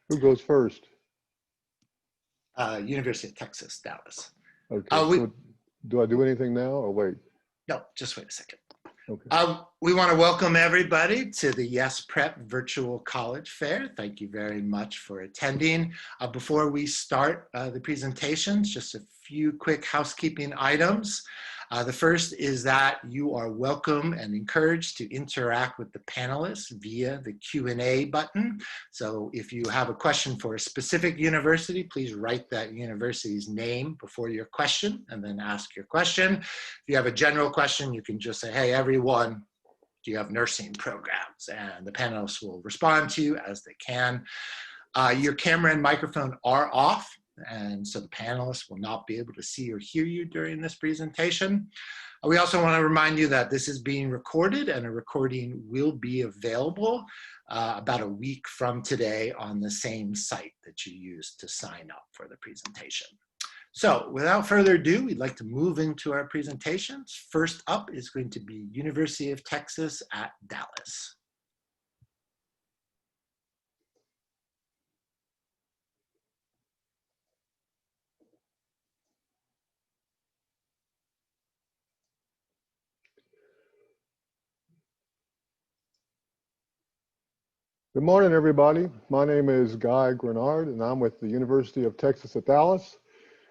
Who goes first? University of Texas, Dallas. Okay, so do I do anything now or wait? No, just wait a second. Okay. We want to welcome everybody to the Yes Prep Virtual College Fair. Thank you very much for attending. Before we start the presentations, just a few quick housekeeping items. The first is that you are welcome and encouraged to interact with the panelists via the Q&A button. So if you have a question for a specific university, please write that university's name before your question and then ask your question. If you have a general question, you can just say, hey, everyone, do you have nursing programs? And the panelists will respond to you as they can. Your camera and microphone are off, and so the panelists will not be able to see or hear you during this presentation. We also want to remind you that this is being recorded, and a recording will be available about a week from today on the same site that you used to sign up for the presentation. So without further ado, we'd like to move into our presentations. First up is going to be University of Texas at Dallas. Good morning, everybody. My name is Guy Grenard, and I'm with the University of Texas at Dallas.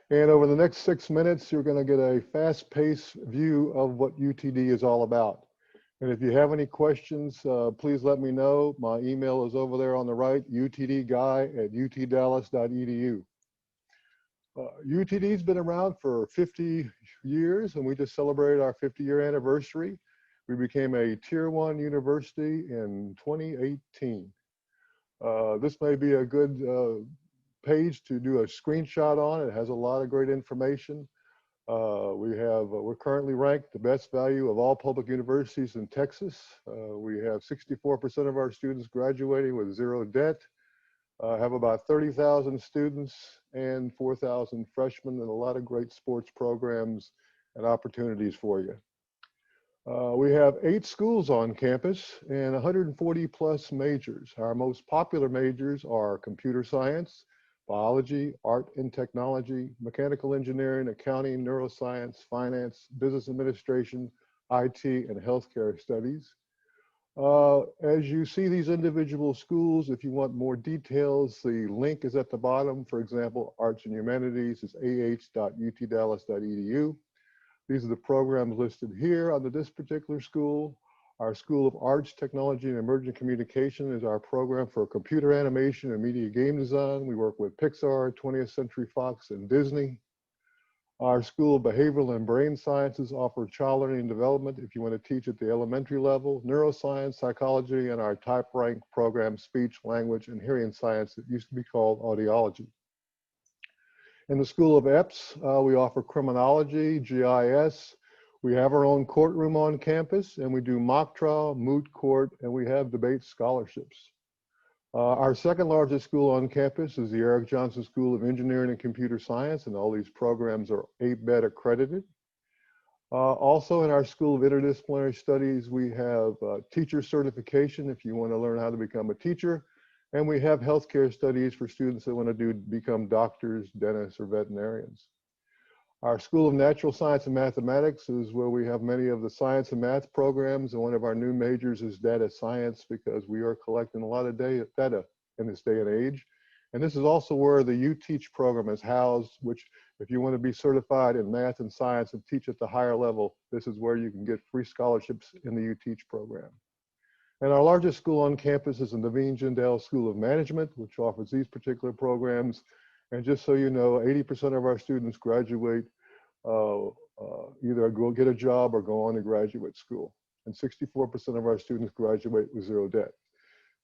And over the next 6 minutes, you're going to get a fast-paced view of what UTD is all about. And if you have any questions, please let me know. My email is over there on the right, utdguy@utdallas.edu. UTD's been around for 50 years, and we just celebrated our 50-year anniversary. We became a Tier 1 university in 2018. This may be a good page to do a screenshot on. It has a lot of great information. We're currently ranked the best value of all public universities in Texas. We have 64% of our students graduating with zero debt. Have about 30,000 students and 4,000 freshmen, and a lot of great sports programs and opportunities for you. We have 8 schools on campus and 140 plus majors. Our most popular majors are computer science, biology, art and technology, mechanical engineering, accounting, neuroscience, finance, business administration, IT, and healthcare studies. As you see these individual schools, if you want more details, the link is at the bottom. For example, arts and humanities is ah.utdallas.edu. These are the programs listed here under this particular school. Our School of Arts, Technology, and Emerging Communication is our program for computer animation and media game design. We work with Pixar, 20th Century Fox, and Disney. Our School of Behavioral and Brain Sciences offers child learning and development if you want to teach at the elementary level, neuroscience, psychology, and our type rank program, speech, language, and hearing science that used to be called audiology. In the School of EPS, we offer criminology, GIS. We have our own courtroom on campus, and we do mock trial, moot court, and we have debate scholarships. Our second largest school on campus is the Eric Johnson School of Engineering and Computer Science, and all these programs are ABET accredited. Also in our School of Interdisciplinary Studies, we have teacher certification if you want to learn how to become a teacher. And we have healthcare studies for students that want to become doctors, dentists, or veterinarians. Our School of Natural Science and Mathematics is where we have many of the science and math programs, and one of our new majors is data science because we are collecting a lot of data in this day and age. And this is also where the UTeach program is housed, which if you want to be certified in math and science and teach at the higher level, this is where you can get free scholarships in the UTeach program. And our largest school on campus is the Naveen Jindal School of Management, which offers these particular programs. And just so you know, 80% of our students graduate, either go get a job or go on to graduate school. And 64% of our students graduate with zero debt.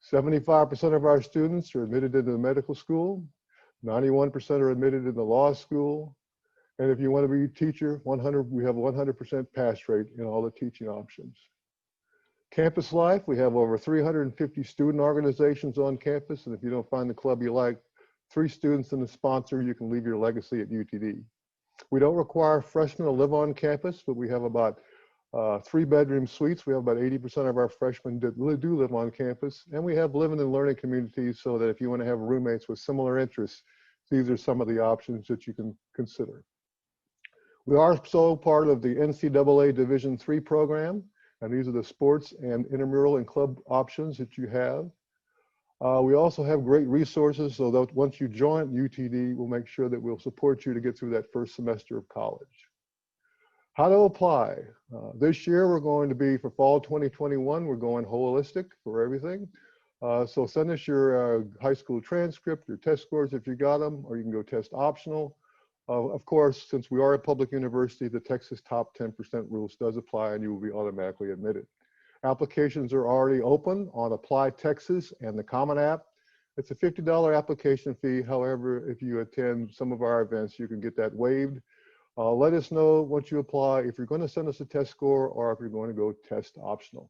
75% of our students are admitted into the medical school. 91% are admitted in the law school. And if you want to be a teacher, we have 100% pass rate in all the teaching options. Campus life, we have over 350 student organizations on campus, and if you don't find the club you like, 3 students and a sponsor, you can leave your legacy at UTD. We don't require freshmen to live on campus, but we have about 3-bedroom suites. We have about 80% of our freshmen that do live on campus. And we have living and learning communities so that if you want to have roommates with similar interests, these are some of the options that you can consider. We are also part of the NCAA Division III program, and these are the sports and intramural and club options that you have. We also have great resources so that once you join UTD, we'll make sure that we'll support you to get through that first semester of college. How to apply. This year we're going to be, for fall 2021, we're going holistic for everything. So send us your high school transcript, your test scores if you got them, or you can go test optional. Of course, since we are a public university, the Texas top 10% rules does apply and you will be automatically admitted. Applications are already open on Apply Texas and the Common App. It's a $50 application fee. However, if you attend some of our events, you can get that waived. Let us know once you apply if you're going to send us a test score or if you're going to go test optional.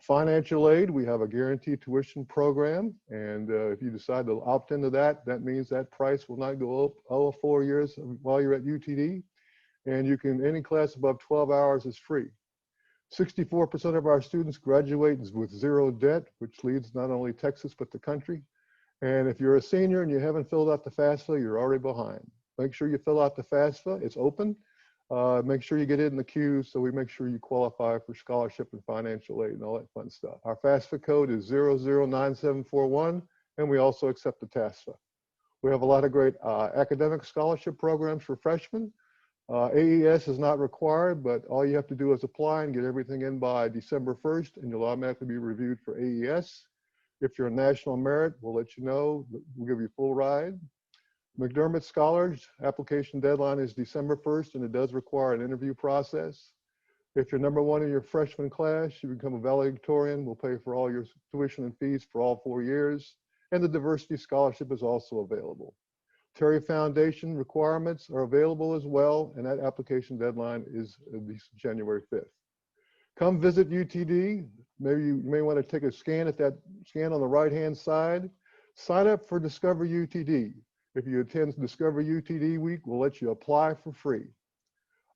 Financial aid, we have a guaranteed tuition program, and if you decide to opt into that, that means that price will not go up all 4 years while you're at UTD, and you can, any class above 12 hours is free. 64% of our students graduate with zero debt, which leads not only Texas but the country. And if you're a senior and you haven't filled out the FAFSA, you're already behind. Make sure you fill out the FAFSA, it's open. Make sure you get in the queue so we make sure you qualify for scholarship and financial aid and all that fun stuff. Our FAFSA code is 009741, and we also accept the TASFA. We have a lot of great academic scholarship programs for freshmen. AES is not required, but all you have to do is apply and get everything in by December 1st, and you'll automatically be reviewed for AES. If you're a national merit, we'll let you know. We'll give you a full ride. McDermott Scholars, application deadline is December 1st, and it does require an interview process. If you're #1 in your freshman class, you become a valedictorian. We'll pay for all your tuition and fees for all 4 years. And the diversity scholarship is also available. Terry Foundation requirements are available as well, and that application deadline is January 5th. Come visit UTD. Maybe you may want to take a scan at that scan on the right-hand side. Sign up for Discover UTD. If you attend Discover UTD Week, we'll let you apply for free.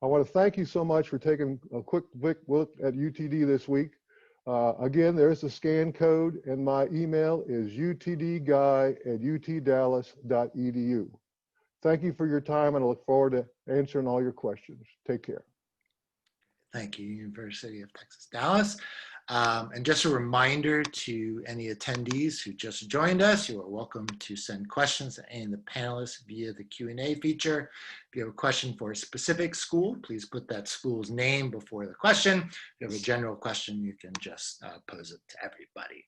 I want to thank you so much for taking a quick look at UTD this week. Again, there's the scan code, and my email is utdguy@utdallas.edu. Thank you for your time, and I look forward to answering all your questions. Take care. Thank you, University of Texas, Dallas. And just a reminder to any attendees who just joined us, you are welcome to send questions to any of the panelists via the Q&A feature. If you have a question for a specific school, please put that school's name before the question. If you have a general question, you can just pose it to everybody.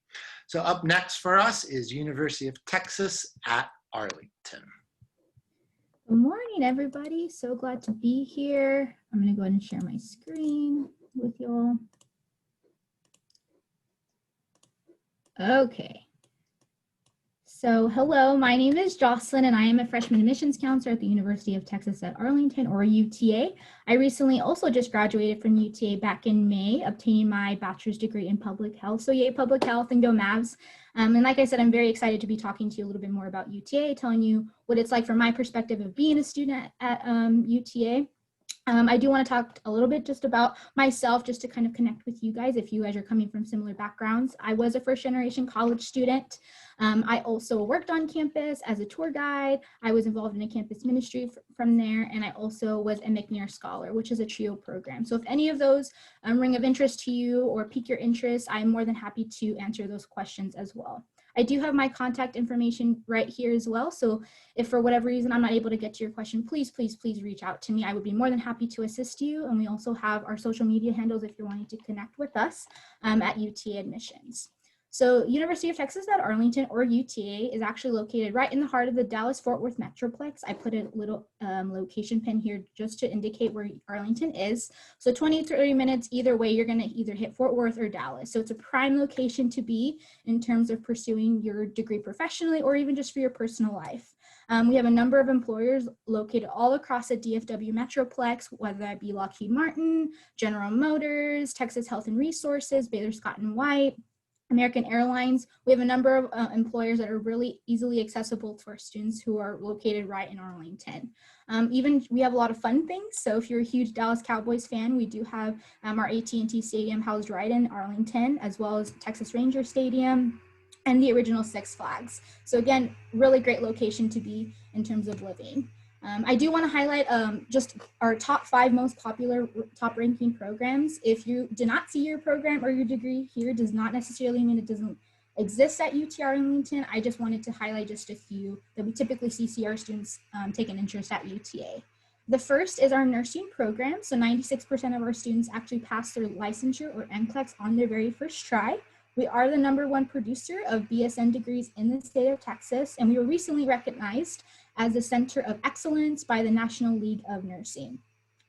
So up next for us is University of Texas at Arlington. Good morning, everybody. So glad to be here. I'm going to go ahead and share my screen with y'all. Okay. So hello, my name is Jocelyn, and I am a freshman admissions counselor at the University of Texas at Arlington, or UTA. I recently also just graduated from UTA back in May, obtaining my bachelor's degree in public health. So yay, public health, and go Mavs. And like I said, I'm very excited to be talking to you a little bit more about UTA, telling you what it's like from my perspective of being a student at UTA. I do want to talk a little bit just about myself, just to kind of connect with you guys if you guys are coming from similar backgrounds. I was a first-generation college student. I also worked on campus as a tour guide. I was involved in a campus ministry from there, and I also was a McNair Scholar, which is a TRIO program. So if any of those ring of interest to you or pique your interest, I'm more than happy to answer those questions as well. I do have my contact information right here as well. So if for whatever reason I'm not able to get to your question, please, please, please reach out to me. I would be more than happy to assist you. And we also have our social media handles if you're wanting to connect with us at UTA Admissions. So University of Texas at Arlington, or UTA, is actually located right in the heart of the Dallas-Fort Worth Metroplex. I put a little location pin here just to indicate where Arlington is. So 20 to 30 minutes either way, you're going to either hit Fort Worth or Dallas. So it's a prime location to be in terms of pursuing your degree professionally or even just for your personal life. We have a number of employers located all across the DFW Metroplex, whether that be Lockheed Martin, General Motors, Texas Health and Resources, Baylor Scott and White, American Airlines. We have a number of employers that are really easily accessible to our students who are located right in Arlington. Even we have a lot of fun things. So if you're a huge Dallas Cowboys fan, we do have our AT&T Stadium housed right in Arlington, as well as Texas Ranger Stadium and the original Six Flags. So again, really great location to be in terms of living. I do want to highlight just our top 5 most popular top ranking programs. If you do not see your program or your degree here, does not necessarily mean it doesn't exist at UT Arlington. I just wanted to highlight just a few that we typically see our students take an interest at UTA. The first is our nursing program. So 96% of our students actually pass their licensure or NCLEX on their very first try. We are the #1 producer of BSN degrees in the state of Texas, and we were recently recognized as the Center of Excellence by the National League of Nursing.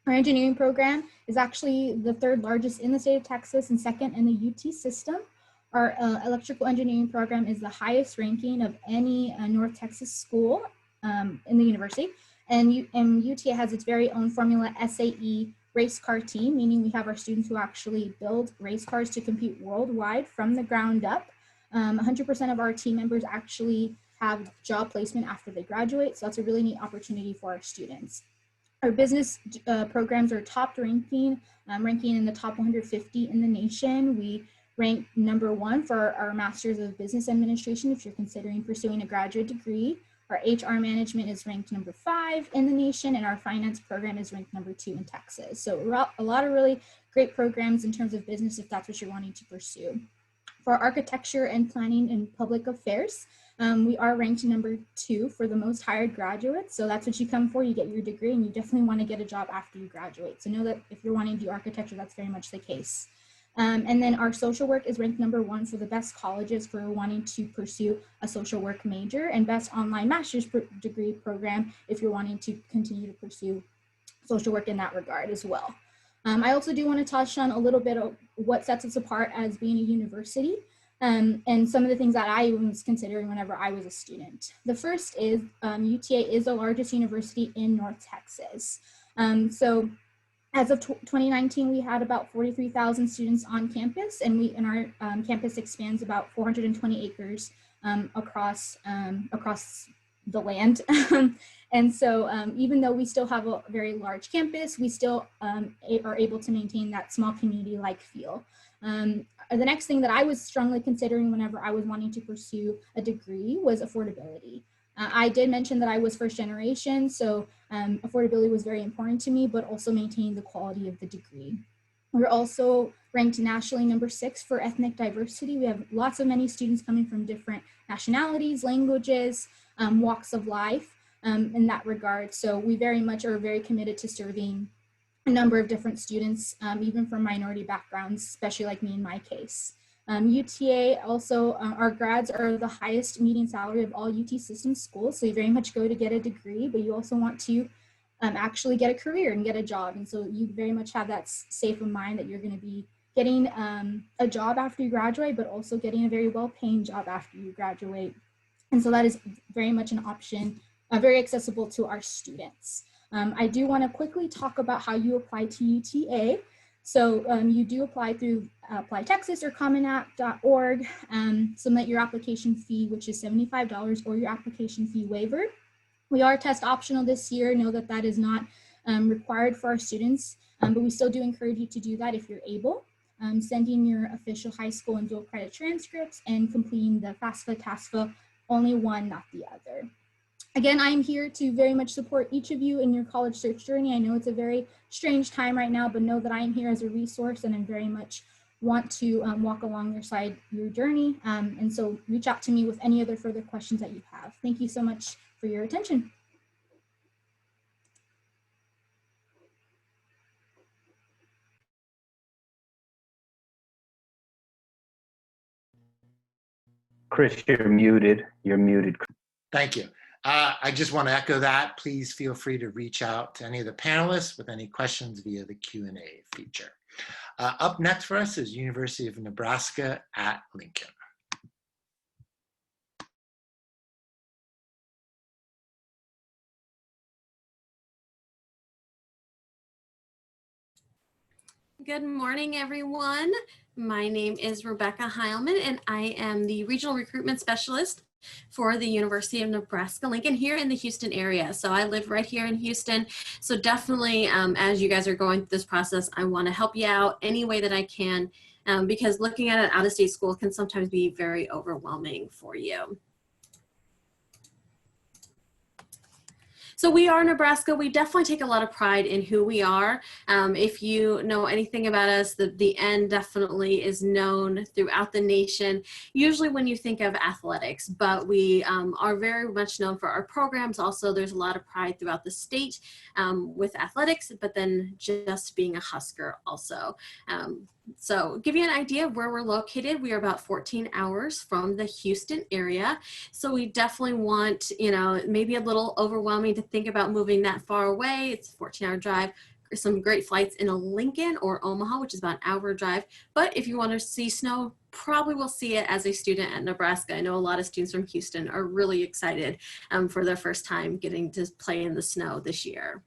Our engineering program is actually the 3rd largest in the state of Texas and 2nd in the UT system. Our electrical engineering program is the highest ranking of any North Texas school in the university. And UTA has its very own Formula SAE race car team, meaning we have our students who actually build race cars to compete worldwide from the ground up. 100% of our team members actually have job placement after they graduate, so that's a really neat opportunity for our students. Our business programs are top ranking in the top 150 in the nation. We rank #1 for our Masters of Business Administration if you're considering pursuing a graduate degree. Our HR management is ranked #5 in the nation, and our finance program is ranked #2 in Texas. So a lot of really great programs in terms of business if that's what you're wanting to pursue. For architecture and planning and public affairs, we are ranked #2 for the most hired graduates. So that's what you come for. You get your degree and you definitely want to get a job after you graduate. So know that if you're wanting to do architecture, that's very much the case. And then our social work is ranked #1 for the best colleges for wanting to pursue a social work major, and best online master's degree program if you're wanting to continue to pursue social work in that regard as well. I also do want to touch on a little bit of what sets us apart as being a university, and some of the things that I was considering whenever I was a student. The first is UTA is the largest university in North Texas. So as of 2019, we had about 43,000 students on campus, and our campus expands about 420 acres across the land. And so even though we still have a very large campus, we still are able to maintain that small community-like feel. The next thing that I was strongly considering whenever I was wanting to pursue a degree was affordability. I did mention that I was first generation, so affordability was very important to me, but also maintaining the quality of the degree. We're also ranked nationally #6 for ethnic diversity. We have lots of many students coming from different nationalities, languages, walks of life in that regard. So we very much are very committed to serving a number of different students, even from minority backgrounds, especially like me in my case. UTA also, our grads are the highest median salary of all UT system schools. So you very much go to get a degree, but you also want to actually get a career and get a job. And so you very much have that safe of mind that you're going to be getting a job after you graduate, but also getting a very well-paying job after you graduate. And so that is very much an option, very accessible to our students. I do want to quickly talk about how you apply to UTA. So you do apply through Apply Texas or commonapp.org, submit your application fee, which is $75, or your application fee waiver. We are test optional this year. Know that that is not required for our students, but we still do encourage you to do that if you're able. Sending your official high school and dual credit transcripts and completing the FAFSA, TASFA, only one, not the other. Again, I'm here to very much support each of you in your college search journey. I know it's a very strange time right now, but know that I am here as a resource, and I very much want to walk along your journey. And so reach out to me with any other further questions that you have. Thank you so much for your attention. Chris, you're muted. You're muted. Thank you. I just want to echo that. Please feel free to reach out to any of the panelists with any questions via the Q&A feature. Up next for us is University of Nebraska at Lincoln. Good morning, everyone. My name is Rebecca Heilman, and I am the Regional Recruitment Specialist for the University of Nebraska-Lincoln here in the Houston area. So I live right here in Houston. So definitely, as you guys are going through this process, I want to help you out any way that I can, because looking at an out-of-state school can sometimes be very overwhelming for you. So we are Nebraska. We definitely take a lot of pride in who we are. If you know anything about us, the N definitely is known throughout the nation, usually when you think of athletics, but we are very much known for our programs. Also, there's a lot of pride throughout the state with athletics, but then just being a Husker also. So give you an idea of where we're located, we are about 14 hours from the Houston area. So we definitely want, you know, maybe a little overwhelming to think about moving that far away. It's a 14-hour drive. Some great flights in Lincoln or Omaha, which is about an hour drive. But if you want to see snow, probably will see it as a student at Nebraska. I know a lot of students from Houston are really excited for their first time getting to play in the snow this year.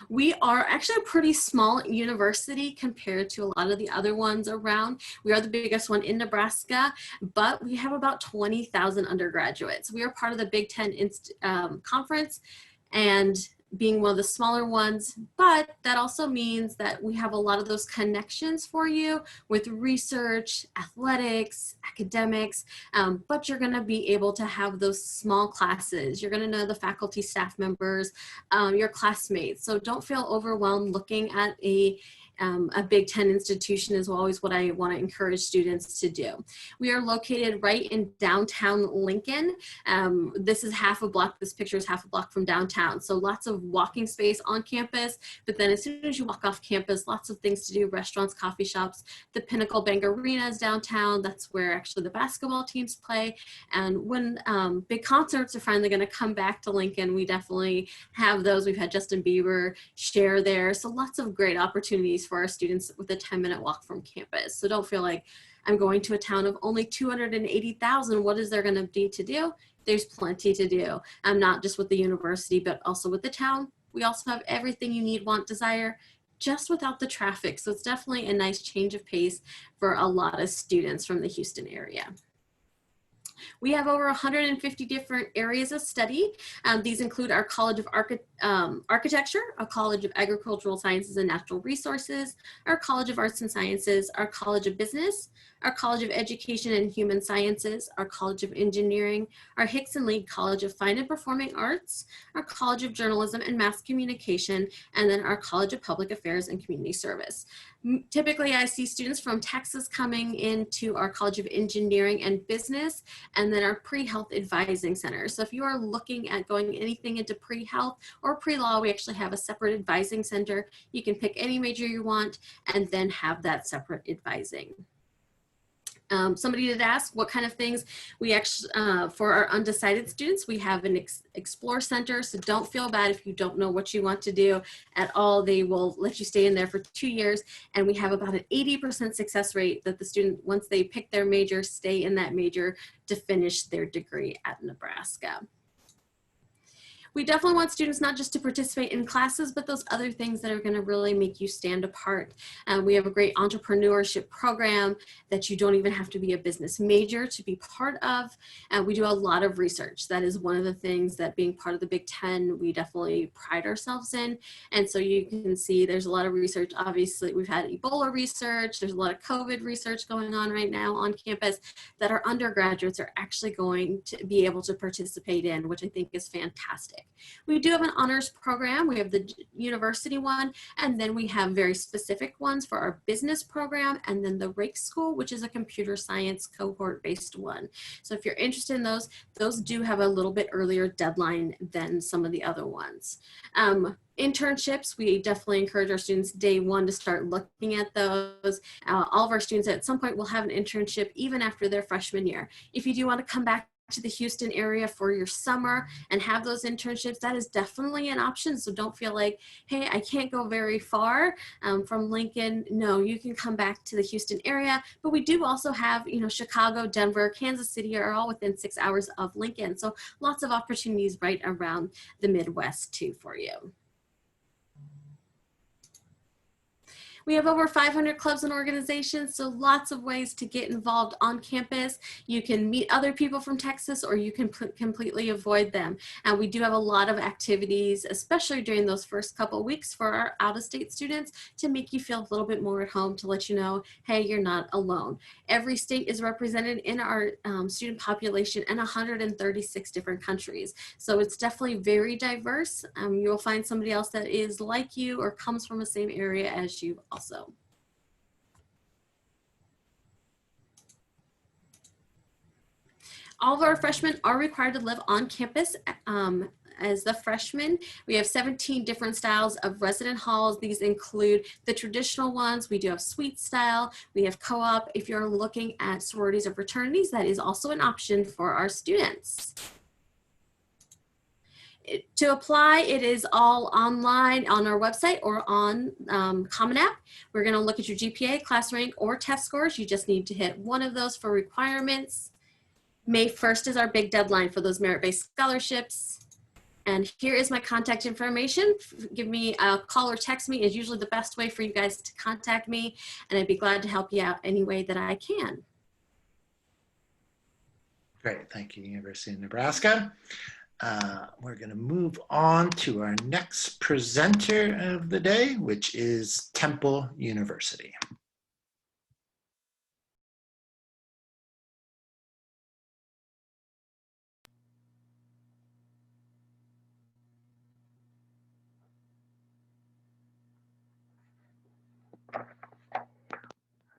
We are actually a pretty small university compared to a lot of the other ones around. We are the biggest one in Nebraska, but we have about 20,000 undergraduates. We are part of the Big Ten Conference, and being one of the smaller ones, but that also means that we have a lot of those connections for you with research, athletics, academics, but you're gonna be able to have those small classes. You're gonna know the faculty, staff members, your classmates. So don't feel overwhelmed looking at a Big Ten institution is always what I want to encourage students to do. We are located right in downtown Lincoln. This is half a block, this picture is half a block from downtown. So lots of walking space on campus, but then as soon as you walk off campus, lots of things to do, restaurants, coffee shops. The Pinnacle Bank Arena is downtown. That's where actually the basketball teams play. And when big concerts are finally going to come back to Lincoln, we definitely have those. We've had Justin Bieber share there. So lots of great opportunities for our students with a 10-minute walk from campus. So don't feel like I'm going to a town of only 280,000. What is there going to be to do? There's plenty to do. Not just with the university, but also with the town. We also have everything you need, want, desire, just without the traffic. So it's definitely a nice change of pace for a lot of students from the Houston area. We have over 150 different areas of study. These include our College of Architecture, our College of Agricultural Sciences and Natural Resources, our College of Arts and Sciences, our College of Business, our College of Education and Human Sciences, our College of Engineering, our Hickson League College of Fine and Performing Arts, our College of Journalism and Mass Communication, and then our College of Public Affairs and Community Service. Typically, I see students from Texas coming into our College of Engineering and Business, and then our Pre-Health Advising Center. So if you are looking at going anything into pre-health or pre-law, we actually have a separate advising center. You can pick any major you want and then have that separate advising. Somebody did ask what kind of things we actually, for our undecided students, we have an Explore Center. So don't feel bad if you don't know what you want to do at all. They will let you stay in there for 2 years. And we have about an 80% success rate that the student, once they pick their major, stay in that major to finish their degree at Nebraska. We definitely want students not just to participate in classes, but those other things that are going to really make you stand apart. We have a great entrepreneurship program that you don't even have to be a business major to be part of. We do a lot of research. That is one of the things that being part of the Big Ten, we definitely pride ourselves in. And so you can see there's a lot of research. Obviously, we've had Ebola research. There's a lot of COVID research going on right now on campus that our undergraduates are actually going to be able to participate in, which I think is fantastic. We do have an honors program. We have the university one, and then we have very specific ones for our business program, and then the Rake School, which is a computer science cohort-based one. So if you're interested in those do have a little bit earlier deadline than some of the other ones. Internships, we definitely encourage our students day one to start looking at those. All of our students at some point will have an internship even after their freshman year. If you do want to come back to the Houston area for your summer and have those internships, that is definitely an option. So don't feel like, hey, I can't go very far from Lincoln. No, you can come back to the Houston area, but we do also have, you know, Chicago, Denver, Kansas City are all within 6 hours of Lincoln. So lots of opportunities right around the Midwest too for you. We have over 500 clubs and organizations, so lots of ways to get involved on campus. You can meet other people from Texas, or you can completely avoid them. And we do have a lot of activities, especially during those first couple of weeks for our out-of-state students, to make you feel a little bit more at home, to let you know, hey, you're not alone. Every state is represented in our student population in 136 different countries. So it's definitely very diverse. You'll find somebody else that is like you or comes from the same area as you also. All of our freshmen are required to live on campus as the freshmen. We have 17 different styles of resident halls. These include the traditional ones. We do have suite style. We have co-op. If you're looking at sororities or fraternities, that is also an option for our students. To apply, it is all online on our website or on Common App. We're going to look at your GPA, class rank, or test scores. You just need to hit one of those for requirements. May 1st is our big deadline for those merit-based scholarships. And here is my contact information. Give me a call or text me is usually the best way for you guys to contact me, and I'd be glad to help you out any way that I can. Great, thank you, University of Nebraska. We're going to move on to our next presenter of the day, which is Temple University.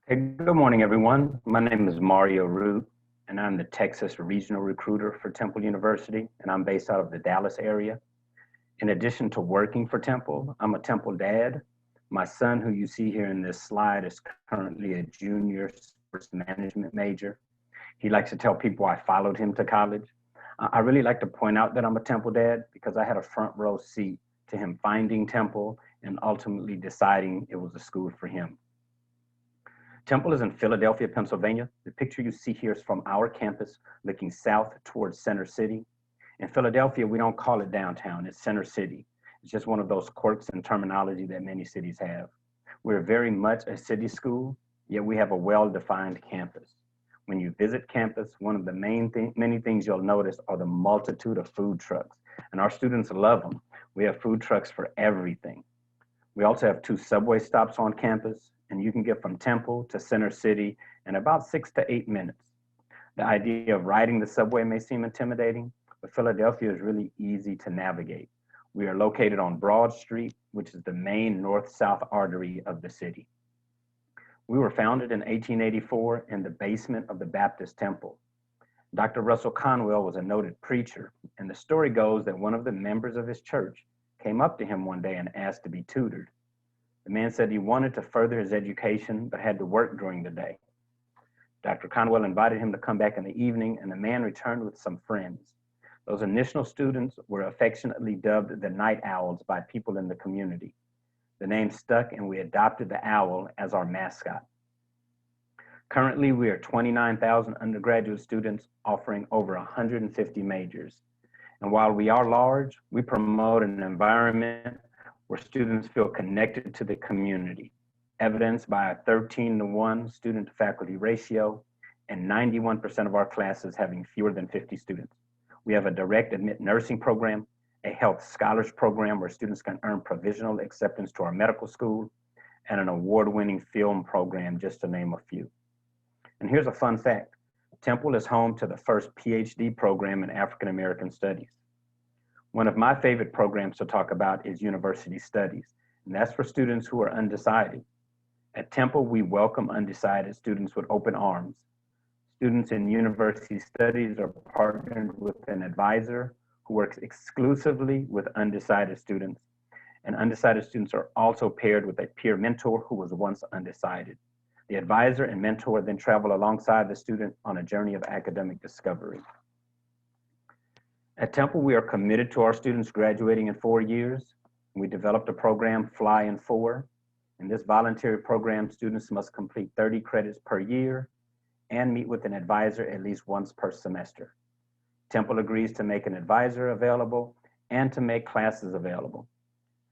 Hey, good morning, everyone. My name is Mario Root, and I'm the Texas Regional Recruiter for Temple University, and I'm based out of the Dallas area. In addition to working for Temple, I'm a Temple dad. My son, who you see here in this slide, is currently a junior sports management major. He likes to tell people I followed him to college. I really like to point out that I'm a Temple dad because I had a front row seat to him finding Temple and ultimately deciding it was a school for him. Temple is in Philadelphia, Pennsylvania. The picture you see here is from our campus looking south towards Center City. In Philadelphia, we don't call it downtown, it's Center City. It's just one of those quirks and terminology that many cities have. We're very much a city school, yet we have a well-defined campus. When you visit campus, one of the many things you'll notice are the multitude of food trucks, and our students love them. We have food trucks for everything. We also have 2 subway stops on campus, and you can get from Temple to Center City in about 6 to 8 minutes. The idea of riding the subway may seem intimidating, but Philadelphia is really easy to navigate. We are located on Broad Street, which is the main north-south artery of the city. We were founded in 1884 in the basement of the Baptist Temple. Dr. Russell Conwell was a noted preacher, and the story goes that one of the members of his church came up to him one day and asked to be tutored. The man said he wanted to further his education, but had to work during the day. Dr. Conwell invited him to come back in the evening, and the man returned with some friends. Those initial students were affectionately dubbed the Night Owls by people in the community. The name stuck, and we adopted the owl as our mascot. Currently, we are 29,000 undergraduate students offering over 150 majors. And while we are large, we promote an environment where students feel connected to the community, evidenced by a 13-to-1 student to faculty ratio and 91% of our classes having fewer than 50 students. We have a direct admit nursing program, a health scholars program where students can earn provisional acceptance to our medical school, and an award-winning film program, just to name a few. And here's a fun fact. Temple is home to the first PhD program in African American Studies. One of my favorite programs to talk about is University Studies, and that's for students who are undecided. At Temple, we welcome undecided students with open arms. Students in University Studies are partnered with an advisor who works exclusively with undecided students, and undecided students are also paired with a peer mentor who was once undecided. The advisor and mentor then travel alongside the student on a journey of academic discovery. At Temple, we are committed to our students graduating in 4 years. We developed a program, Fly in 4. In this voluntary program, students must complete 30 credits per year and meet with an advisor at least once per semester. Temple agrees to make an advisor available and to make classes available.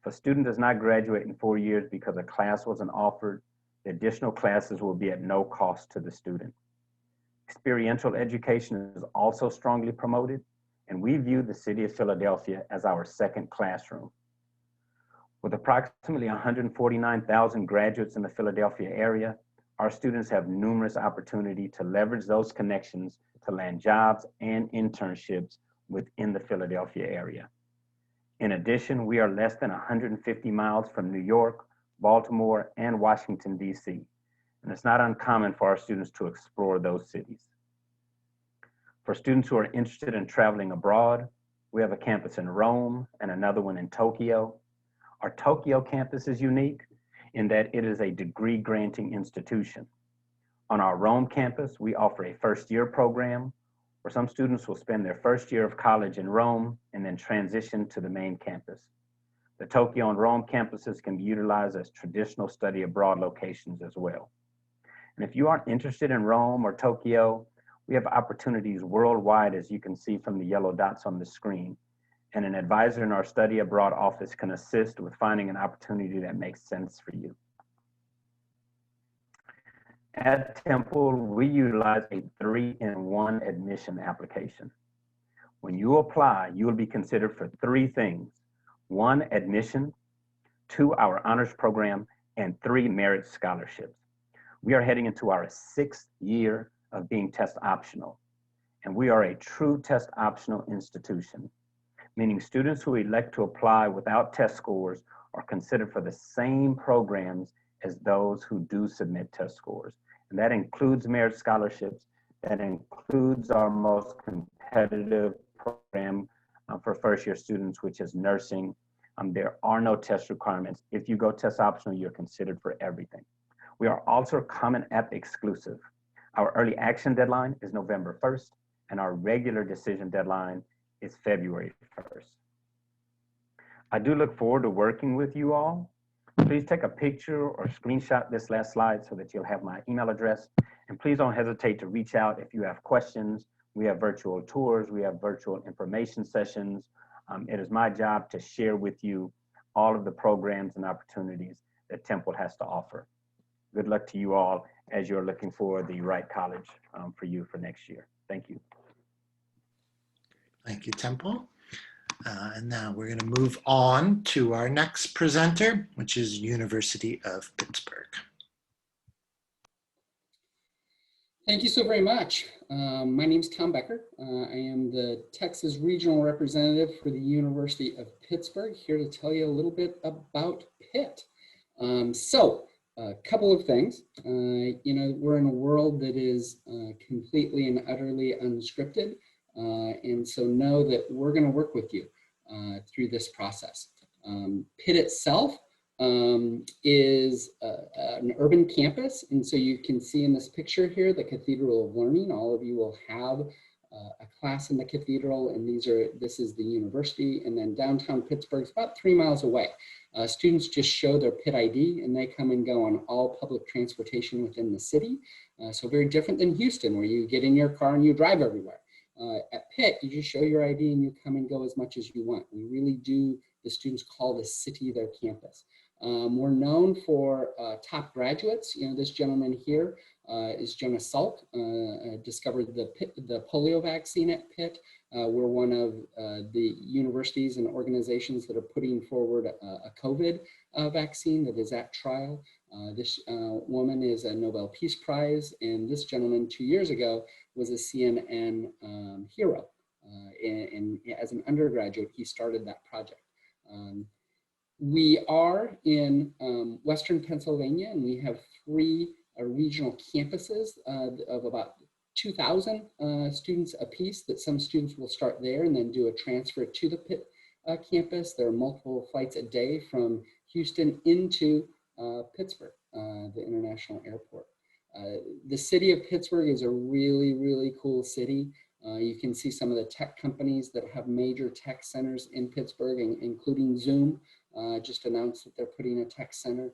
If a student does not graduate in 4 years because a class wasn't offered, the additional classes will be at no cost to the student. Experiential education is also strongly promoted, and we view the city of Philadelphia as our second classroom. With approximately 149,000 graduates in the Philadelphia area, our students have numerous opportunities to leverage those connections to land jobs and internships within the Philadelphia area. In addition, we are less than 150 miles from New York, Baltimore, and Washington, D.C., and it's not uncommon for our students to explore those cities. For students who are interested in traveling abroad, we have a campus in Rome and another one in Tokyo. Our Tokyo campus is unique in that it is a degree-granting institution. On our Rome campus, we offer a first-year program where some students will spend their first year of college in Rome and then transition to the main campus. The Tokyo and Rome campuses can be utilized as traditional study abroad locations as well. And if you aren't interested in Rome or Tokyo, we have opportunities worldwide, as you can see from the yellow dots on the screen. And an advisor in our study abroad office can assist with finding an opportunity that makes sense for you. At Temple, we utilize a 3-in-1 admission application. When you apply, you will be considered for 3 things: 1, admission; 2, our honors program; and 3, merit scholarships. We are heading into our 6th year of being test optional, and we are a true test optional institution, meaning students who elect to apply without test scores are considered for the same programs as those who do submit test scores. And that includes merit scholarships, that includes our most competitive program for first-year students, which is nursing. There are no test requirements. If you go test optional, you're considered for everything. We are also Common App exclusive. Our early action deadline is November 1st, and our regular decision deadline is February 1st. I do look forward to working with you all. Please take a picture or screenshot this last slide so that you'll have my email address. And please don't hesitate to reach out if you have questions. We have virtual tours, we have virtual information sessions. It is my job to share with you all of the programs and opportunities that Temple has to offer. Good luck to you all as you're looking for the right college for you for next year. Thank you. Thank you, Temple. And now we're going to move on to our next presenter, which is University of Pittsburgh. Thank you so very much. My name is Tom Becker. I am the Texas Regional Representative for the University of Pittsburgh, here to tell you a little bit about Pitt. A couple of things. We're in a world that is completely and utterly unscripted. And so know that we're going to work with you through this process. Pitt itself is an urban campus. And so you can see in this picture here, the Cathedral of Learning. All of you will have a class in the cathedral, and this is the university. And then downtown Pittsburgh is about 3 miles away. Students just show their Pitt ID and they come and go on all public transportation within the city. So very different than Houston, where you get in your car and you drive everywhere. At Pitt, you just show your ID and you come and go as much as you want. We really do, the students call the city their campus. We're known for top graduates. This gentleman here is Jonas Salk, discovered the polio vaccine at Pitt. We're one of the universities and organizations that are putting forward a COVID vaccine that is at trial. This woman is a Nobel Peace Prize, and this gentleman 2 years ago was a CNN hero. And as an undergraduate, he started that project. We are in Western Pennsylvania, and we have 3 regional campuses of about 2,000 students apiece, that some students will start there and then do a transfer to the Pitt campus. There are multiple flights a day from Houston into Pittsburgh, the international airport. The city of Pittsburgh is a really, really cool city. You can see some of the tech companies that have major tech centers in Pittsburgh, including Zoom. Just announced that they're putting a tech center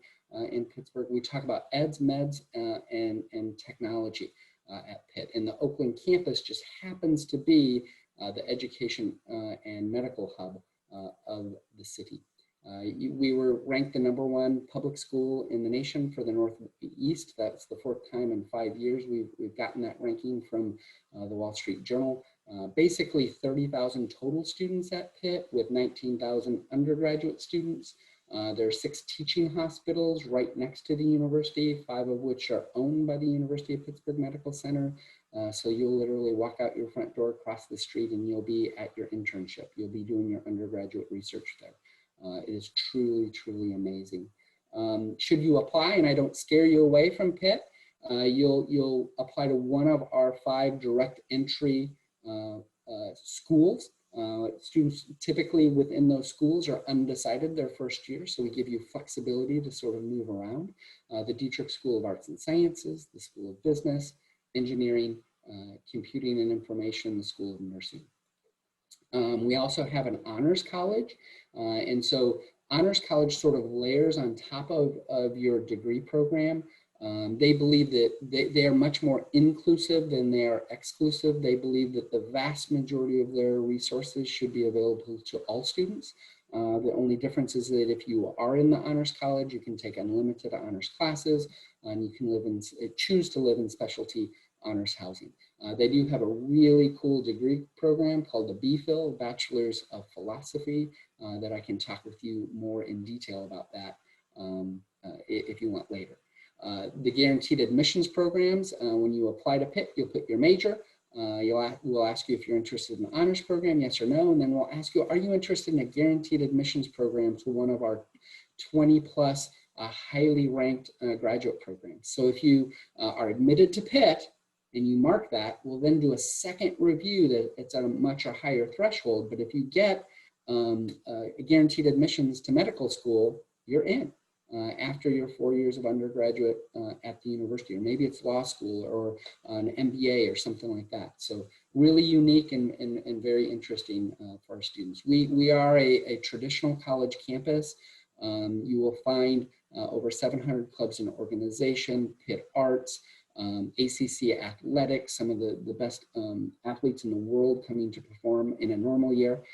in Pittsburgh. We talk about eds, meds, and technology at Pitt. And the Oakland campus just happens to be the education and medical hub of the city. We were ranked the #1 public school in the nation for the Northeast. That's the 4th time in 5 years we've gotten that ranking from the Wall Street Journal. Basically 30,000 total students at Pitt with 19,000 undergraduate students. There are 6 teaching hospitals right next to the university, 5 of which are owned by the University of Pittsburgh Medical Center. So you'll literally walk out your front door, cross the street, and you'll be at your internship. You'll be doing your undergraduate research there. It is truly, truly amazing. Should you apply, and I don't scare you away from Pitt, you'll apply to one of our 5 direct entry schools. Students typically within those schools are undecided their first year, so we give you flexibility to sort of move around. The Dietrich School of Arts and Sciences, the School of Business, Engineering, Computing and Information, the School of Nursing. We also have an honors college, and so honors college sort of layers on top of your degree program. They believe that they are much more inclusive than they are exclusive. They believe that the vast majority of their resources should be available to all students. The only difference is that if you are in the honors college, you can take unlimited honors classes, and you can choose to live in specialty honors housing. They do have a really cool degree program called the BPhil, Bachelor's of Philosophy, that I can talk with you more in detail about that if you want later. The guaranteed admissions programs, when you apply to Pitt, you'll put your major. We'll ask you if you're interested in the honors program, yes or no, and then we'll ask you, are you interested in a guaranteed admissions program to one of our 20+ highly ranked graduate programs? So if you are admitted to Pitt, and you mark that, we'll then do a second review that it's at a much higher threshold. But if you get guaranteed admissions to medical school, you're in after your 4 years of undergraduate at the university, or maybe it's law school or an MBA or something like that. So really unique and very interesting for our students. We are a traditional college campus. You will find over 700 clubs and organization, Pitt Arts, ACC athletics, some of the best athletes in the world coming to perform in a normal year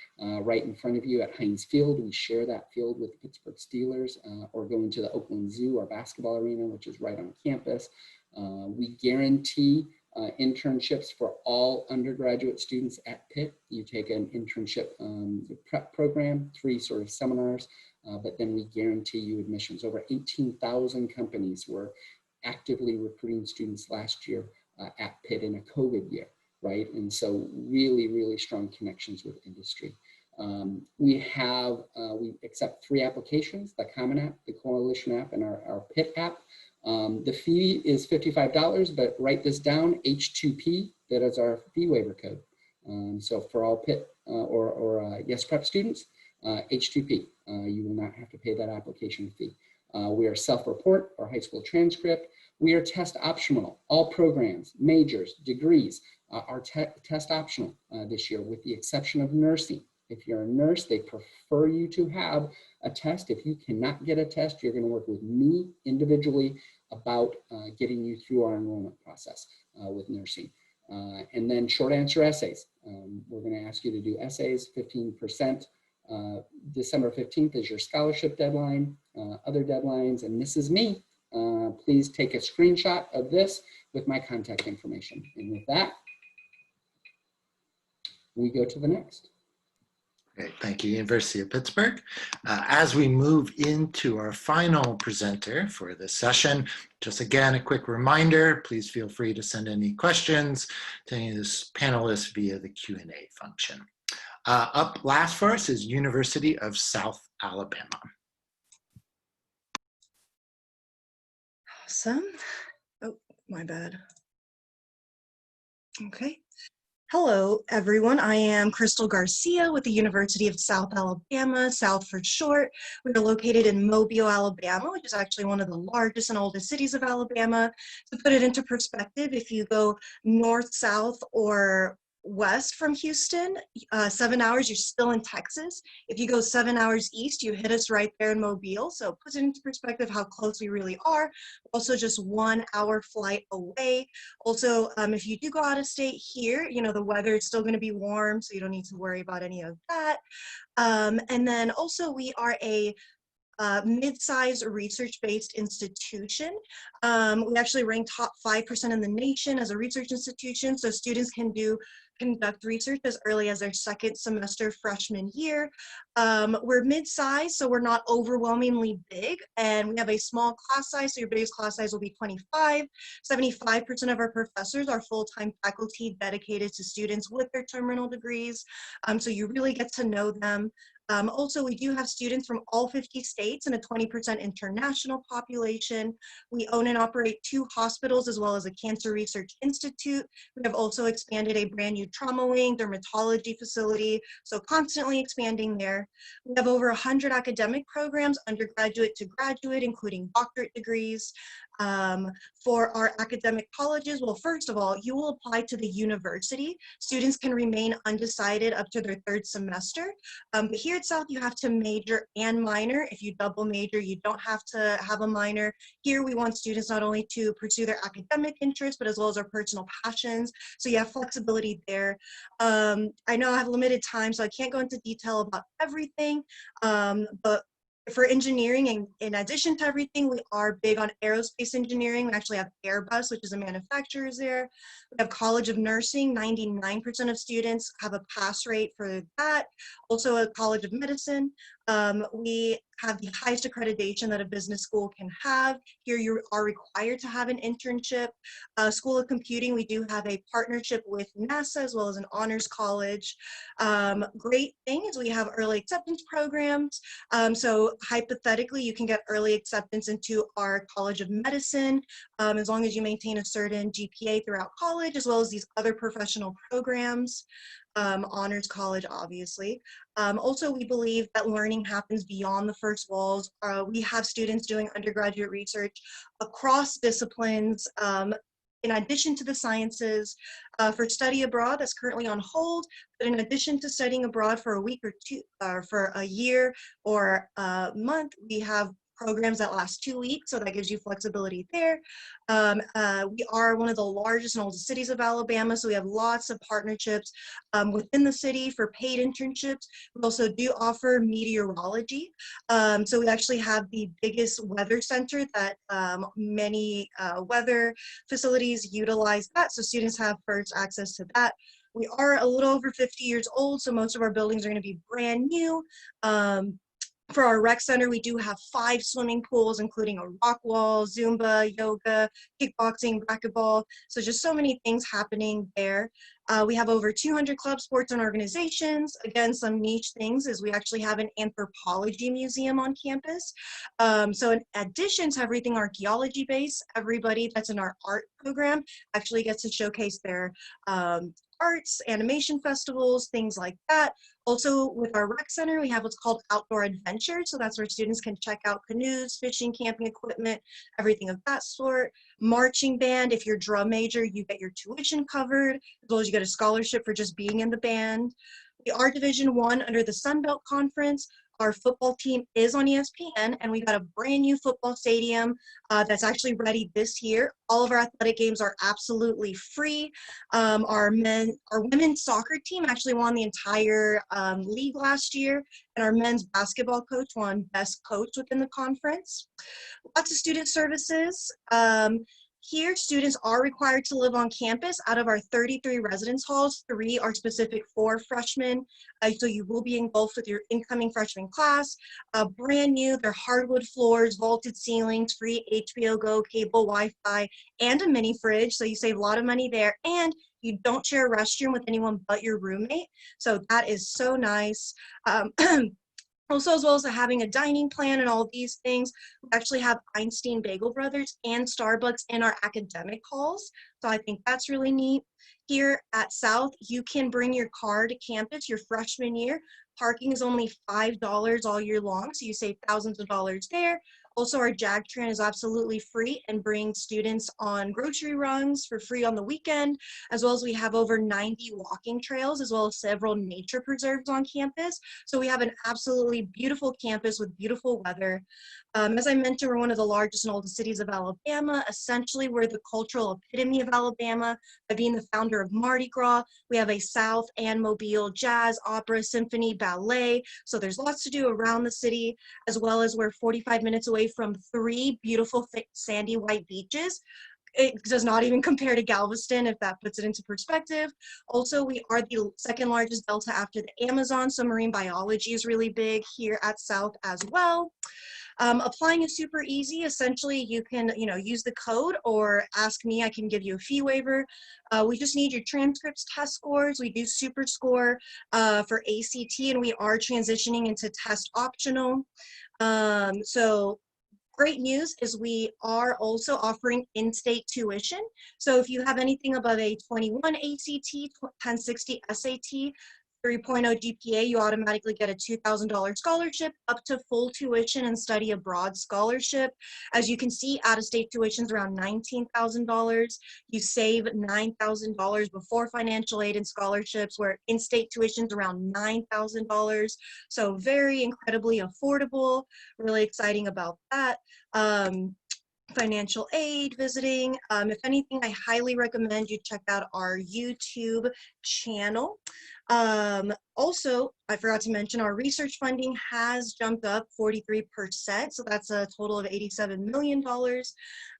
right in front of you at Heinz Field. We share that field with the Pittsburgh Steelers, or going to the Oakland Zoo, our basketball arena, which is right on campus. We guarantee internships for all undergraduate students at Pitt. You take an internship prep program, 3 sort of seminars, but then we guarantee you admissions. Over 18,000 companies were actively recruiting students last year at Pitt in a COVID year, right? And so really, really strong connections with industry. We accept 3 applications, the Common App, the Coalition App, and our Pitt app. The fee is $55, but write this down, H2P, that is our fee waiver code. So for all Pitt or Yes Prep students, H2P, you will not have to pay that application fee. We are self-report or high school transcript. We are test optional. All programs, majors, degrees are test optional this year, with the exception of nursing. If you're a nurse, they prefer you to have a test. If you cannot get a test, you're going to work with me individually about getting you through our enrollment process with nursing. And then short answer essays. We're going to ask you to do essays, 15%. December 15th is your scholarship deadline. Other deadlines, and this is me. Please take a screenshot of this with my contact information. And with that, we go to the next. Great, thank you, University of Pittsburgh. As we move into our final presenter for this session, just again, a quick reminder, please feel free to send any questions to any of the panelists via the Q&A function. Up last for us is University of South Alabama. Awesome. Oh, my bad. Okay. Hello, everyone. I am Crystal Garcia with the University of South Alabama, South for short. We are located in Mobile, Alabama, which is actually one of the largest and oldest cities of Alabama. To put it into perspective, if you go north, south, or west from Houston, 7 hours, you're still in Texas. If you go 7 hours east, you hit us right there in Mobile. So it puts it into perspective how close we really are. Also just 1 hour flight away. Also, if you do go out of state here, you know, the weather is still going to be warm, so you don't need to worry about any of that. And then also we are a mid-sized research-based institution. We actually rank top 5% in the nation as a research institution, so students can conduct research as early as their second semester freshman year. We're mid-sized, so we're not overwhelmingly big, and we have a small class size, so your biggest class size will be 25. 75% of our professors are full-time faculty dedicated to students with their terminal degrees, so you really get to know them. Also, we do have students from all 50 states and a 20% international population. We own and operate 2 hospitals as well as a cancer research institute. We have also expanded a brand new trauma wing, dermatology facility, so constantly expanding there. We have over 100 academic programs, undergraduate to graduate, including doctorate degrees. For our academic colleges, well, first of all, you will apply to the university. Students can remain undecided up to their 3rd semester. But here at South, you have to major and minor. If you double major, you don't have to have a minor. Here, we want students not only to pursue their academic interests, but as well as their personal passions. So you have flexibility there. I know I have limited time, so I can't go into detail about everything, but for engineering, and in addition to everything, we are big on aerospace engineering. We actually have Airbus, which is a manufacturer there. We have College of Nursing. 99% of students have a pass rate for that. Also a College of Medicine. We have the highest accreditation that a business school can have. Here you are required to have an internship. School of Computing, we do have a partnership with NASA as well as an honors college. Great thing is we have early acceptance programs. So hypothetically, you can get early acceptance into our College of Medicine as long as you maintain a certain GPA throughout college, as well as these other professional programs. Honors college, obviously. Also, we believe that learning happens beyond the 1st walls. We have students doing undergraduate research across disciplines, in addition to the sciences, for study abroad that's currently on hold, but in addition to studying abroad for a week or 2, for a year or a month, we have programs that last 2 weeks, so that gives you flexibility there. We are one of the largest and oldest cities of Alabama, so we have lots of partnerships within the city for paid internships. We also do offer meteorology. So we actually have the biggest weather center that many weather facilities utilize that, so students have first access to that. We are a little over 50 years old, so most of our buildings are going to be brand new. For our rec center, we do have 5 swimming pools, including a rock wall, Zumba, yoga, kickboxing, racquetball. So just so many things happening there. We have over 200 club sports and organizations. Again, some niche things is we actually have an anthropology museum on campus. So in addition to everything archaeology based, everybody that's in our art program actually gets to showcase their arts, animation festivals, things like that. Also, with our rec center, we have what's called outdoor adventure. So that's where students can check out canoes, fishing, camping equipment, everything of that sort. Marching band, if you're drum major, you get your tuition covered, as well as you get a scholarship for just being in the band. We are Division I under the Sun Belt Conference. Our football team is on ESPN, and we got a brand new football stadium that's actually ready this year. All of our athletic games are absolutely free. Our women's soccer team actually won the entire league last year, and our men's basketball coach won best coach within the conference. Lots of student services. Here, students are required to live on campus. Out of our 33 residence halls, 3 are specific for freshmen. So you will be engulfed with your incoming freshman class. Brand new, they're hardwood floors, vaulted ceilings, free HBO Go, cable, Wi-Fi, and a mini fridge. So you save a lot of money there. And you don't share a restroom with anyone but your roommate. So that is so nice. Also, as well as having a dining plan and all these things, we actually have Einstein Bagel Brothers and Starbucks in our academic halls. So I think that's really neat. Here at South, you can bring your car to campus your freshman year. Parking is only $5 all year long, so you save thousands of dollars there. Also, our JAG train is absolutely free and brings students on grocery runs for free on the weekend, as well as we have over 90 walking trails, as well as several nature preserves on campus. So we have an absolutely beautiful campus with beautiful weather. As I mentioned, we're one of the largest and oldest cities of Alabama. Essentially, we're the cultural epitome of Alabama by being the founder of Mardi Gras. We have a South and Mobile jazz, opera, symphony, ballet. So there's lots to do around the city, as well as we're 45 minutes away from 3 beautiful sandy white beaches. It does not even compare to Galveston, if that puts it into perspective. Also, we are the second largest delta after the Amazon, so marine biology is really big here at South as well. Applying is super easy. Essentially, you can, use the code or ask me. I can give you a fee waiver. We just need your transcripts, test scores. We do super score for ACT, and we are transitioning into test optional. So great news is we are also offering in-state tuition. So if you have anything above a 21 ACT, 1060 SAT, 3.0 GPA, you automatically get a $2,000 scholarship up to full tuition and study abroad scholarship. As you can see, out-of-state tuition is around $19,000. You save $9,000 before financial aid and scholarships, where in-state tuition is around $9,000. So very incredibly affordable. Really exciting about that. Financial aid, visiting. If anything, I highly recommend you check out our YouTube channel. Also, I forgot to mention our research funding has jumped up 43%, so that's a total of $87 million.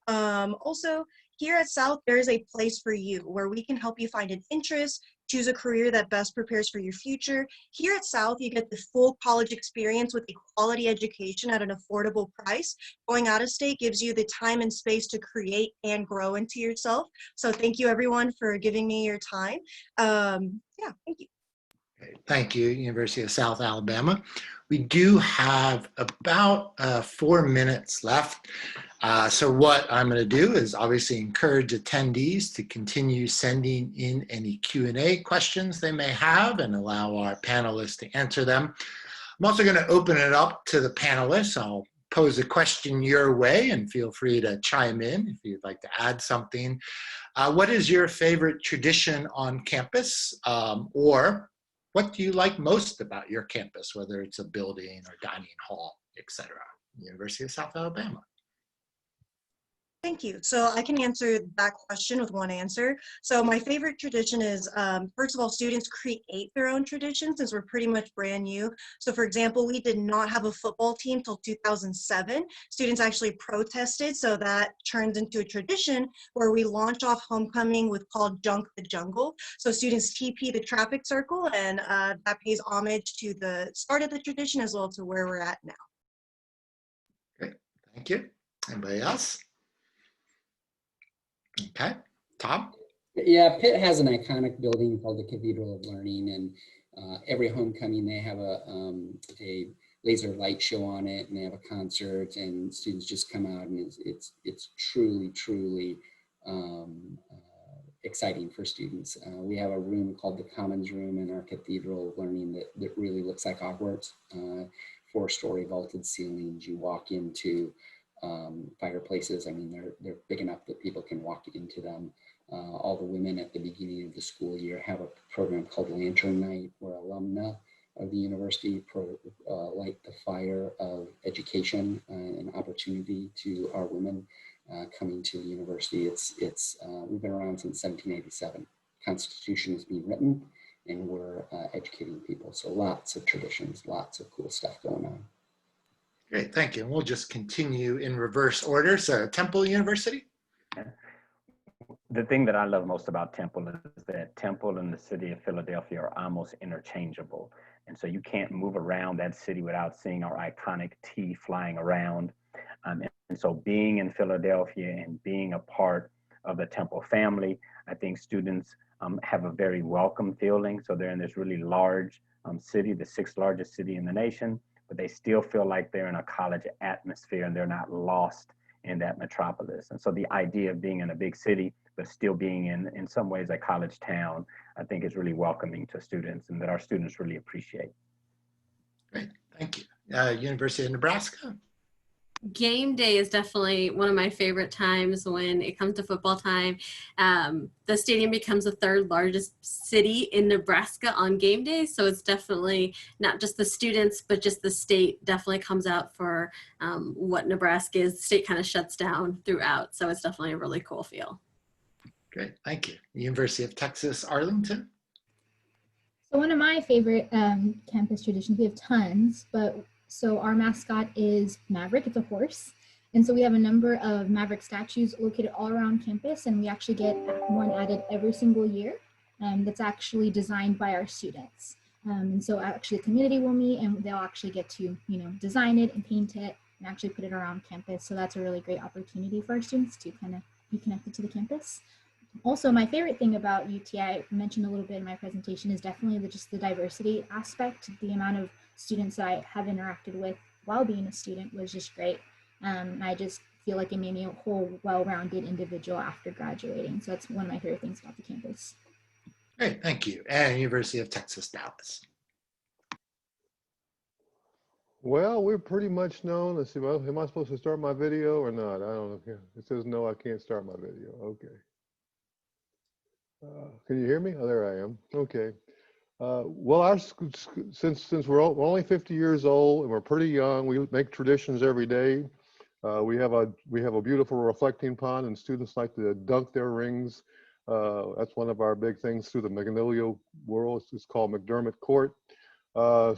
Also, here at South, there is a place for you where we can help you find an interest, choose a career that best prepares for your future. Here at South, you get the full college experience with a quality education at an affordable price. Going out of state gives you the time and space to create and grow into yourself. So thank you everyone for giving me your time. Yeah, thank you. Thank you, University of South Alabama. We do have about 4 minutes left. So what I'm going to do is obviously encourage attendees to continue sending in any Q&A questions they may have and allow our panelists to answer them. I'm also going to open it up to the panelists. I'll pose a question your way and feel free to chime in if you'd like to add something. What is your favorite tradition on campus, or what do you like most about your campus, whether it's a building or dining hall, etc.? University of South Alabama. Thank you. So I can answer that question with one answer. So my favorite tradition is, first of all, students create their own traditions since we're pretty much brand new. So for example, we did not have a football team till 2007. Students actually protested, so that turns into a tradition where we launch off homecoming with called Junk the Jungle. So students TP the traffic circle, and that pays homage to the start of the tradition as well to where we're at now. Great, thank you. Anybody else? Okay, Tom? Yeah, Pitt has an iconic building called the Cathedral of Learning, and every homecoming they have a laser light show on it, and they have a concert, and students just come out, and it's truly exciting for students. We have a room called the Commons Room in our Cathedral of Learning that really looks like Hogwarts. 4-story vaulted ceilings. You walk into fireplaces. I mean, they're big enough that people can walk into them. All the women at the beginning of the school year have a program called Lantern Night, where alumna of the university light the fire of education and opportunity to our women coming to the university. We've been around since 1787. Constitution is being written, and we're educating people. So lots of traditions, lots of cool stuff going on. Great, thank you. And we'll just continue in reverse order. So Temple University. The thing that I love most about Temple is that Temple and the city of Philadelphia are almost interchangeable. And so you can't move around that city without seeing our iconic T flying around. And so being in Philadelphia and being a part of the Temple family, I think students have a very welcome feeling. So they're in this really large city, the 6th largest city in the nation, but they still feel like they're in a college atmosphere and they're not lost in that metropolis. And so the idea of being in a big city, but still being in some ways a college town, I think is really welcoming to students and that our students really appreciate. Great, thank you. University of Nebraska. Game day is definitely one of my favorite times when it comes to football time. The stadium becomes the third largest city in Nebraska on game day. So it's definitely not just the students, but just the state definitely comes out for what Nebraska is. The state kind of shuts down throughout. So it's definitely a really cool feel. Great, thank you. University of Texas, Arlington. So one of my favorite campus traditions, we have tons, but so our mascot is Maverick, it's a horse. And so we have a number of Maverick statues located all around campus, and we actually get one added every single year that's actually designed by our students. And so actually the community will meet and they'll actually get to, design it and paint it and actually put it around campus. So that's a really great opportunity for our students to kind of be connected to the campus. Also, my favorite thing about UTI, I mentioned a little bit in my presentation, is definitely just the diversity aspect. The amount of students that I have interacted with while being a student was just great. I just feel like it made me a whole well-rounded individual after graduating. So that's one of my favorite things about the campus. Great, thank you. And University of Texas, Dallas. Well, we're pretty much known. Let's see, well, am I supposed to start my video or not? I don't know. It says no, I can't start my video. Okay. Can you hear me? Oh, there I am. Okay. Well, our since we're only 50 years old and we're pretty young, we make traditions every day. We have a beautiful reflecting pond, and students like to dunk their rings. That's one of our big things through the Magnolia world. It's called McDermott Court.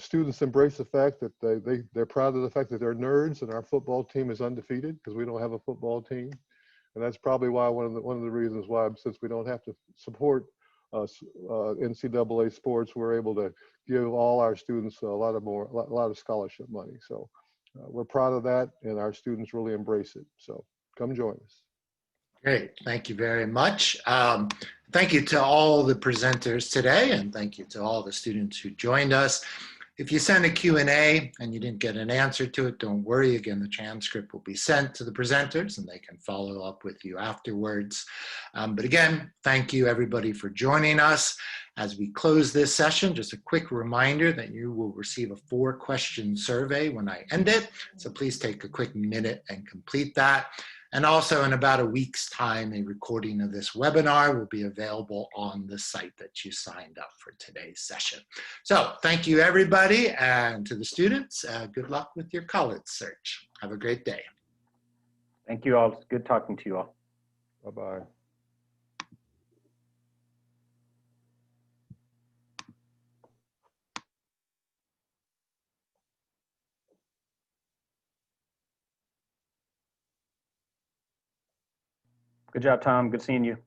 Students embrace the fact that they're proud of the fact that they're nerds, and our football team is undefeated because we don't have a football team. And that's probably why one of the reasons why, since we don't have to support NCAA sports, we're able to give all our students a lot of scholarship money. So we're proud of that, and our students really embrace it. So come join us. Great, thank you very much. Thank you to all the presenters today, and thank you to all the students who joined us. If you send a Q&A and you didn't get an answer to it, don't worry. Again, the transcript will be sent to the presenters and they can follow up with you afterwards. But again, thank you everybody for joining us. As we close this session, just a quick reminder that you will receive a 4-question survey when I end it. So please take a quick minute and complete that. And also in about a week's time, a recording of this webinar will be available on the site that you signed up for today's session. So thank you everybody, and to the students, good luck with your college search. Have a great day. Thank you all. It's good talking to you all. Bye-bye. Good job, Tom. Good seeing you.